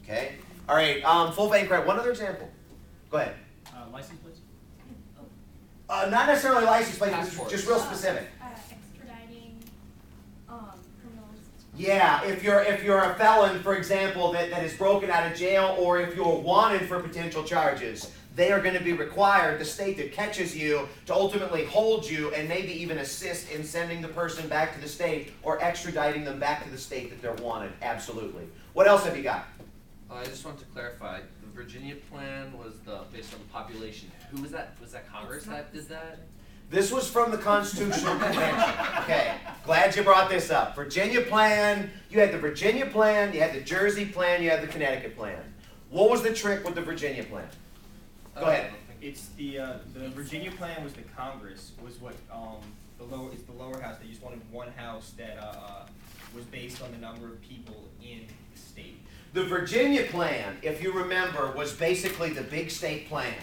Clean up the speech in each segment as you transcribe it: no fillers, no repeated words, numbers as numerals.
Okay. All right. Full faith and credit. One other example. Go ahead. License plates? Not necessarily license plates, just real specific. Extraditing criminals. Yeah, if you're a felon, for example, that is broken out of jail, or if you're wanted for potential charges, they are going to be required, the state that catches you, to ultimately hold you and maybe even assist in sending the person back to the state or extraditing them back to the state that they're wanted. Absolutely. What else have you got? I just want to clarify. The Virginia plan was based on the population. Who was that? Was that Congress that did that? This was from the Constitutional Convention. Okay, glad you brought this up. Virginia plan, you had the Virginia plan, you had the Jersey plan, you had the Connecticut plan. What was the trick with the Virginia plan? Go ahead. It's the Virginia plan was the Congress, was what it's the lower house. They just wanted one house that was based on the number of people in the state. The Virginia plan, if you remember, was basically the big state plan,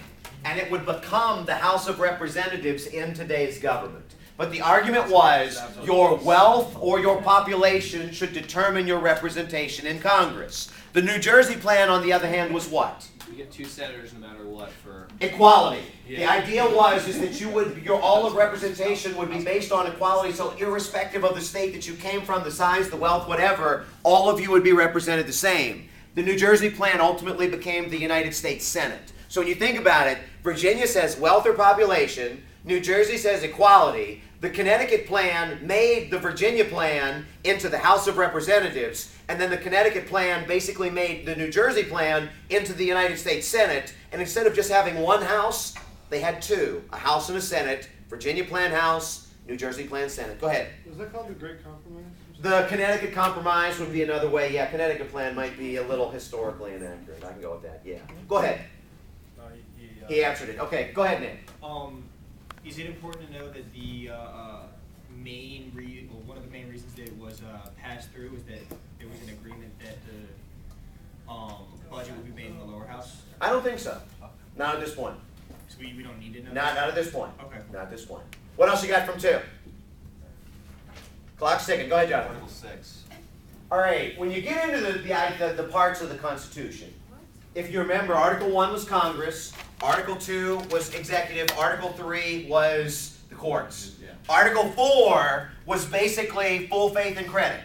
and it would become the House of Representatives in today's government. But the argument was your wealth or your population should determine your representation in Congress. The New Jersey plan, on the other hand, was what? You get 2 senators no matter what for Equality. Yeah. The idea was that your all of representation would be based on equality, so irrespective of the state that you came from, the size, the wealth, whatever, all of you would be represented the same. The New Jersey plan ultimately became the United States Senate. So when you think about it, Virginia says wealth or population, New Jersey says equality, the Connecticut plan made the Virginia plan into the House of Representatives, and then the Connecticut plan basically made the New Jersey plan into the United States Senate, and instead of just having one house, they had 2, a House and a Senate, Virginia plan House, New Jersey plan Senate. Go ahead. Was that called the Great Compromise? The Connecticut Compromise would be another way. Yeah, Connecticut plan might be a little historically inaccurate. I can go with that. Yeah. Go ahead. He answered it. Okay, go ahead, Nick. Is it important to know that the one of the main reasons that it was passed through is that there was an agreement that the budget would be made in the lower house? I don't think so. Not at this point. So we don't need to know. Not at this point. Okay. Not at this point. What else you got from 2? Clock's ticking. Go ahead, John. Article 6. All right. When you get into the parts of the Constitution, if you remember, Article 1 was Congress, Article 2 was executive, Article 3 was the courts. Yeah. Article 4 was basically full faith and credit.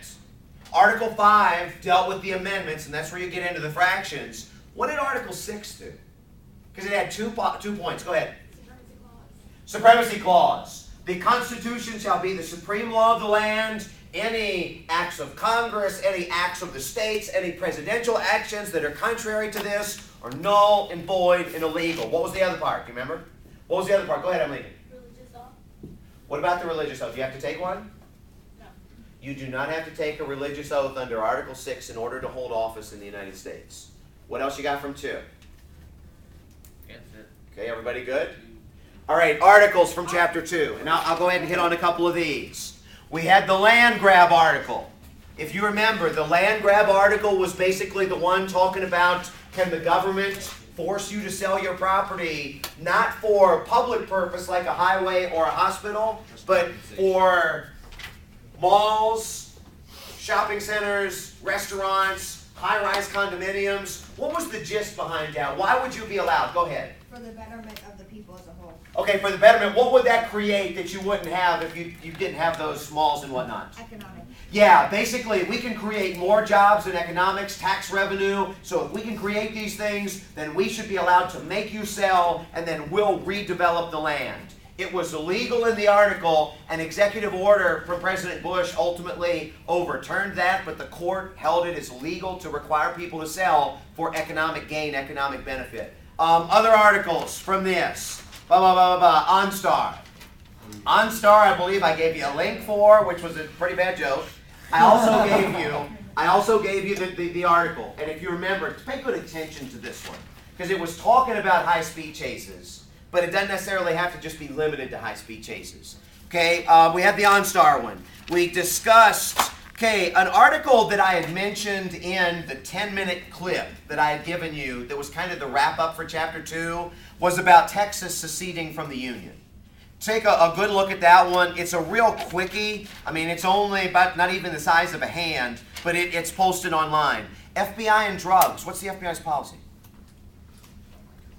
Article 5 dealt with the amendments, and that's where you get into the fractions. What did Article 6 do? Because it had 2 points. Go ahead. Supremacy clause. The Constitution shall be the supreme law of the land. Any acts of Congress, any acts of the states, any presidential actions that are contrary to this are null and void and illegal. What was the other part? Do you remember? What was the other part? Go ahead, Emily. Religious oath? What about the religious oath? Do you have to take one? No. You do not have to take a religious oath under Article 6 in order to hold office in the United States. What else you got from 2? That's it. Okay, everybody good? All right, articles from Chapter 2. And I'll go ahead and hit on a couple of these. We had the land grab article. If you remember, the land grab article was basically the one talking about, can the government force you to sell your property not for public purpose like a highway or a hospital, but for malls, shopping centers, restaurants, high-rise condominiums. What was the gist behind that? Why would you be allowed? Go ahead. For the betterment of the people as a whole. Okay, for the betterment, what would that create that you wouldn't have if you didn't have those malls and whatnot? Economic. Yeah, basically, we can create more jobs and economics, tax revenue. So if we can create these things, then we should be allowed to make you sell, and then we'll redevelop the land. It was illegal in the article. An executive order from President Bush ultimately overturned that, but the court held it as legal to require people to sell for economic gain, economic benefit. Other articles from this. OnStar. OnStar, I believe I gave you a link for, which was a pretty bad joke. I also gave you the article. And if you remember, pay good attention to this one, because it was talking about high-speed chases, but it doesn't necessarily have to just be limited to high-speed chases. Okay, we had the OnStar one. We discussed, an article that I had mentioned in the 10-minute clip that I had given you that was kind of the wrap-up for Chapter 2 was about Texas seceding from the Union. Take a good look at that one. It's a real quickie. I mean, it's only about not even the size of a hand, but it's posted online. FBI and drugs. What's the FBI's policy?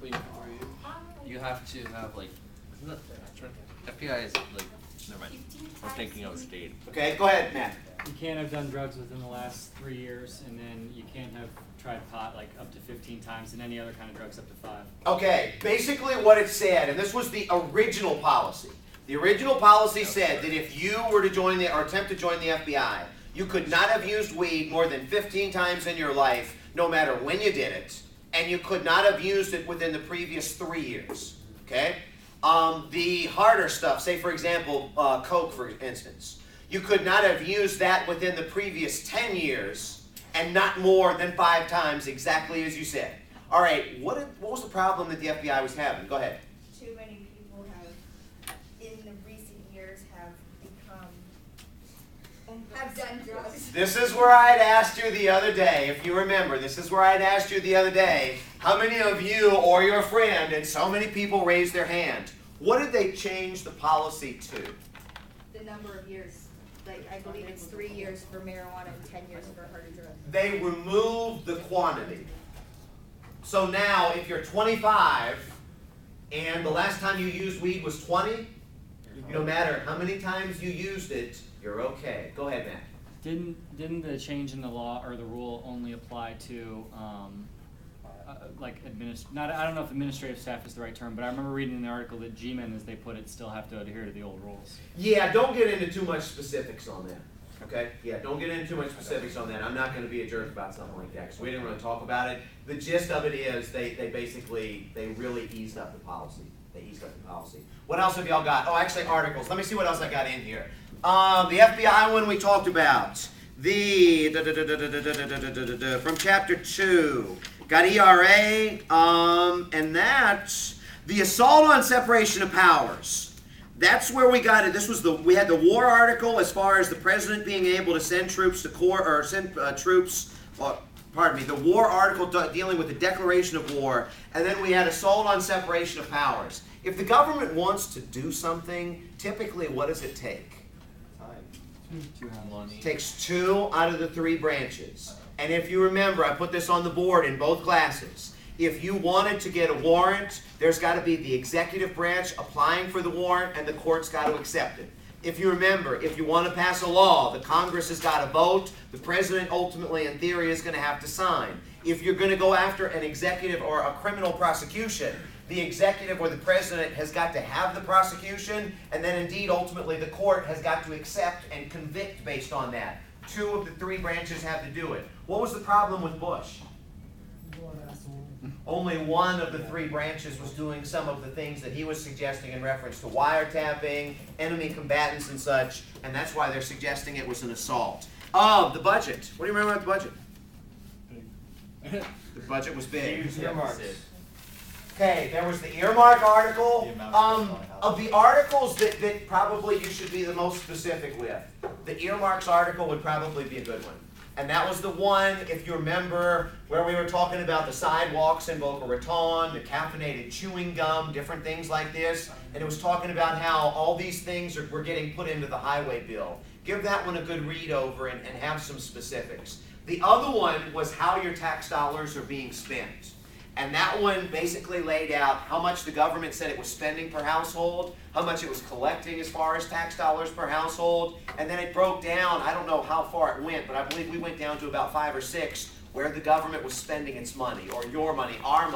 Wait, you have to have like, isn't that, FBI is like, never mind, I'm thinking of a state. Okay, go ahead, Matt. You can't have done drugs within the last 3 years, and then you can't have tried pot like up to 15 times, and any other kind of drugs up to 5. Okay, basically what it said, and this was the original policy. The original policy said that if you were to join the, or attempt to join the FBI, you could not have used weed more than 15 times in your life, no matter when you did it, and you could not have used it within the previous 3 years, okay? The harder stuff, say for example, Coke for instance, you could not have used that within the previous 10 years and not more than 5 times, exactly as you said. All right, what was the problem that the FBI was having? Go ahead. Too many people have, in the recent years, have done drugs. This is where I'd asked you the other day, if you remember, this is where I'd asked you the other day, how many of you or your friend, and so many people raised their hand, what did they change the policy to? The number of years. Like, I believe it's 3 years for marijuana and 10 years for harder drugs. They removed the quantity. So now, if you're 25, and the last time you used weed was 20, no matter how many times you used it, you're okay. Go ahead, Matt. Didn't the change in the law or the rule only apply to like I don't know if administrative staff is the right term, but I remember reading in the article that G-men, as they put it, still have to adhere to the old rules. Yeah, don't get into too much specifics on that. Okay? Yeah, don't get into too much specifics on that. I'm not going to be a jerk about something like that because we didn't really talk about it. The gist of it is they really eased up the policy. They eased up the policy. What else have y'all got? Oh, actually articles. Let me see what else I got in here. The FBI one we talked about. The from chapter 2. Got ERA, and that's the assault on separation of powers. That's where we got it. This was we had the war article as far as the president being able to send troops to court, or send troops, pardon me, the war article dealing with the declaration of war, and then we had assault on separation of powers. If the government wants to do something, typically what does it take? Money. Takes 2 out of the 3 branches. And if you remember, I put this on the board in both classes. If you wanted to get a warrant, there's got to be the executive branch applying for the warrant, and the court's got to accept it. If you remember, if you want to pass a law, the Congress has got to vote, the president ultimately, in theory, is going to have to sign. If you're going to go after an executive or a criminal prosecution, the executive or the president has got to have the prosecution, and then indeed, ultimately, the court has got to accept and convict based on that. 2 of the 3 branches have to do it. What was the problem with Bush? Only 1 of the 3 branches was doing some of the things that he was suggesting in reference to wiretapping, enemy combatants and such, and that's why they're suggesting it was an assault. The budget. What do you remember about the budget? The budget was big. Okay, there was the earmark article. Of the articles that probably you should be the most specific with, the earmarks article would probably be a good one. And that was the one, if you remember, where we were talking about the sidewalks in Boca Raton, the caffeinated chewing gum, different things like this. And it was talking about how all these things were getting put into the highway bill. Give that one a good read over and have some specifics. The other one was how your tax dollars are being spent. And that one basically laid out how much the government said it was spending per household, how much it was collecting as far as tax dollars per household, and then it broke down, I don't know how far it went, but I believe we went down to about 5 or 6 where the government was spending its money, or your money, our money.